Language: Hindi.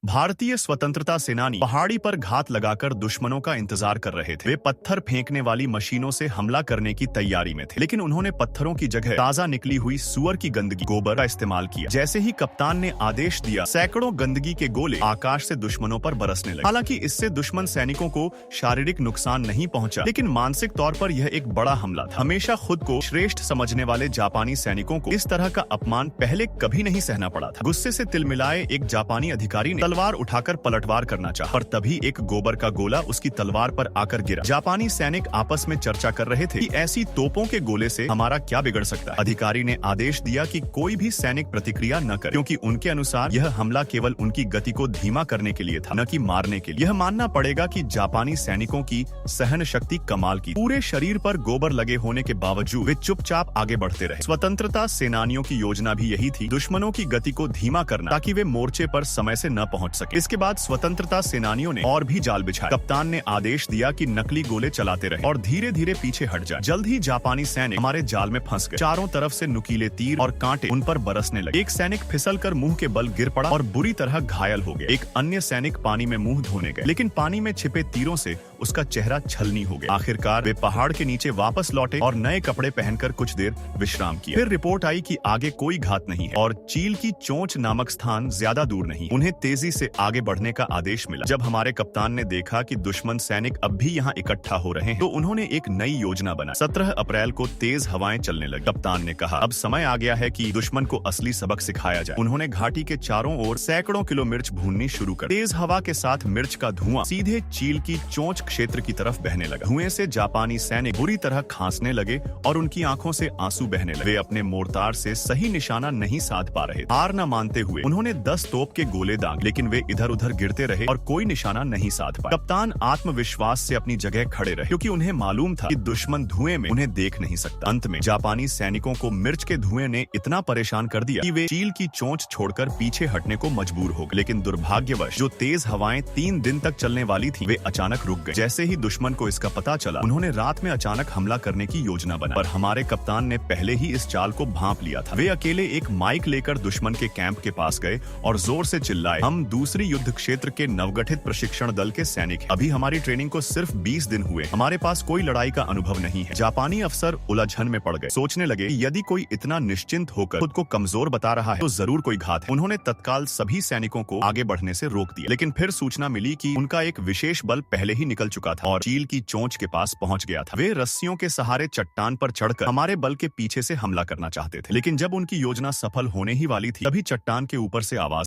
भारतीय स्वतंत्रता सेनानी पहाड़ी पर घात लगाकर दुश्मनों का इंतजार कर रहे थे। वे पत्थर फेंकने वाली मशीनों से हमला करने की तैयारी में थे, लेकिन उन्होंने पत्थरों की जगह ताजा निकली हुई सुअर की गंदगी गोबर का इस्तेमाल किया। जैसे ही कप्तान ने आदेश दिया, सैकड़ों गंदगी के गोले आकाश से दुश्मनों पर बरसने लगे। हालांकि इससे दुश्मन सैनिकों को शारीरिक नुकसान नहीं पहुंचा, लेकिन मानसिक तौर पर यह एक बड़ा हमला था। हमेशा खुद को श्रेष्ठ समझने वाले जापानी सैनिकों को इस तरह का अपमान पहले कभी नहीं सहना पड़ा था। गुस्से से तिलमिलाए एक जापानी अधिकारी ने तलवार उठाकर पलटवार करना चाहा, पर तभी एक गोबर का गोला उसकी तलवार पर आकर गिरा। जापानी सैनिक आपस में चर्चा कर रहे थे कि ऐसी तोपों के गोले से हमारा क्या बिगड़ सकता है। अधिकारी ने आदेश दिया कि कोई भी सैनिक प्रतिक्रिया न करे, क्योंकि उनके अनुसार यह हमला केवल उनकी गति को धीमा करने के लिए था, न कि मारने के लिए। यह मानना पड़ेगा कि जापानी सैनिकों की सहन शक्ति कमाल की। पूरे शरीर पर गोबर लगे होने के बावजूद वे चुपचाप आगे बढ़ते रहे। स्वतंत्रता सेनानियों की योजना भी यही थी, दुश्मनों की गति को धीमा करना, ताकि वे मोर्चे पर समय से न पहुंच सके। इसके बाद स्वतंत्रता सेनानियों ने और भी जाल बिछाए। कप्तान ने आदेश दिया कि नकली गोले चलाते रहे और धीरे धीरे पीछे हट जाए। जल्द ही जापानी सैनिक हमारे जाल में फंस गए। चारों तरफ से नुकीले तीर और कांटे उन पर बरसने लगे। एक सैनिक फिसलकर मुंह के बल गिर पड़ा और बुरी तरह घायल हो गया। एक अन्य सैनिक पानी में मुंह धोने गए, लेकिन पानी में छिपे तीरों से उसका चेहरा छलनी हो गया। आखिरकार वे पहाड़ के नीचे वापस लौटे और नए कपड़े पहनकर कुछ देर विश्राम किया। फिर रिपोर्ट आई कि आगे कोई घात नहीं है और चील की चोंच नामक स्थान ज्यादा दूर नहीं। उन्हें तेजी से आगे बढ़ने का आदेश मिला। जब हमारे कप्तान ने देखा कि दुश्मन सैनिक अब भी यहाँ इकट्ठा हो रहे हैं, तो उन्होंने एक नई योजना बनाई। 17 अप्रैल को तेज हवाएं चलने लगी। कप्तान ने कहा, अब समय आ गया है कि दुश्मन को असली सबक सिखाया जाए। उन्होंने घाटी के चारों ओर सैकड़ों किलो मिर्च भूननी शुरू कर। तेज हवा के साथ मिर्च का धुआं सीधे चील की चोंच क्षेत्र की तरफ बहने लगा। धुएं से जापानी सैनिक बुरी तरह खांसने लगे और उनकी आंखों से आंसू बहने लगे। वे अपने मोर्टार से सही निशाना नहीं साध पा रहे। हार न मानते हुए उन्होंने 10 तोप के गोले दागे, लेकिन वे इधर उधर गिरते रहे और कोई निशाना नहीं साध पाए। कप्तान आत्मविश्वास से अपनी जगह खड़े रहे, क्योंकि उन्हें मालूम था कि दुश्मन धुएं में उन्हें देख नहीं सकता। अंत में जापानी सैनिकों को मिर्च के धुएं ने इतना परेशान कर दिया कि वे चील की चोंच छोड़कर पीछे हटने को मजबूर हो गए। लेकिन दुर्भाग्यवश जो तेज हवाएं 3 दिन तक चलने वाली थी, वे अचानक रुक गई। जैसे ही दुश्मन को इसका पता चला, उन्होंने रात में अचानक हमला करने की योजना बनाई, पर हमारे कप्तान ने पहले ही इस चाल को भांप लिया था। वे अकेले एक माइक लेकर दुश्मन के कैंप के पास गए और जोर से चिल्लाए, हम दूसरी युद्ध क्षेत्र के नवगठित प्रशिक्षण दल के सैनिक हैं। अभी हमारी ट्रेनिंग को सिर्फ 20 दिन हुए, हमारे पास कोई लड़ाई का अनुभव नहीं है। जापानी अफसर उलझन में पड़ गए, सोचने लगे यदि कोई इतना निश्चिंत होकर खुद को कमजोर बता रहा है, तो जरूर कोई घात है। उन्होंने तत्काल सभी सैनिकों को आगे बढ़ने से रोक दिया, लेकिन फिर सूचना मिली कि उनका एक विशेष बल पहले ही निकल चुका था और चील की चोंच के पास पहुंच गया था। वे रस्सियों के सहारे चट्टान पर चढ़कर हमारे बल के पीछे से हमला करना चाहते थे, लेकिन जब उनकी योजना सफल होने ही वाली थी, तभी चट्टान के ऊपर से आवाज